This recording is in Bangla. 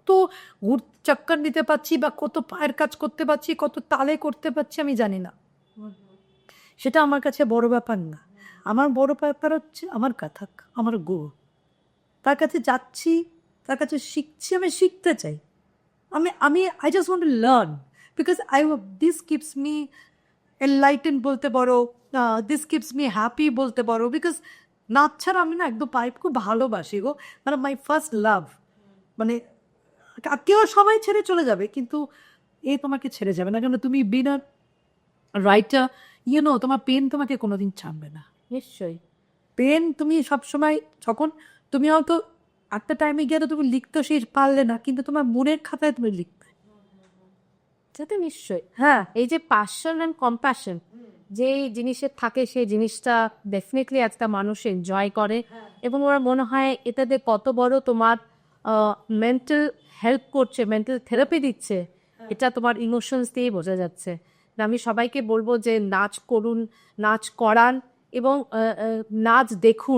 কত চক্কর দিতে পারছি বা কত পায়ের কাজ করতে পারছি, কত তালে করতে পারছি আমি জানি না। সেটা আমার কাছে বড় ব্যাপার না। আমার বড় ব্যাপার হচ্ছে আমার কাথাক, আমার গুরু, তার কাছে যাচ্ছি, তার কাছে শিখছি, আমি শিখতে চাই। আমি I just want to learn because this keeps me enlighten বলতে পারো, দিস কিপস মি হ্যাপি বলতে পারো, বিকজ নাচ ছাড়া আমি না একদম পাইপ খুব ভালোবাসি গো, মানে মাই ফার্স্ট লাভ। মানে কেউ সবাই ছেড়ে চলে যাবে কিন্তু এ তোমাকে ছেড়ে যাবে না, কেন তুমি বিনা রাইটার, তোমার পেন তোমাকে কোনোদিন ছাড়বে না। নিশ্চয়ই। পেন তুমি সবসময়, যখন তুমি হয়তো একটা টাইমে গিয়ে তো তুমি লিখতে শেষ পারলে না, কিন্তু তোমার মনের খাতায় তুমি লিখবে। সেটা নিশ্চয়ই। হ্যাঁ, এই যে প্যাশন অ্যান্ড কম্প্যাশন যে জিনিসের থাকে, সেই জিনিসটা ডেফিনেটলি একটা মানুষ এনজয় করে, এবং ওরা মনে হয় এটাতে কত বড় তোমার মেন্টাল হেল্প করছে, মেন্টাল থেরাপি দিচ্ছে, এটা তোমার ইমোশনস দিয়ে বোঝা যাচ্ছে। আমি সবাইকে বলবো যে নাচ করুন, নাচ করান এবং নাচ দেখুন।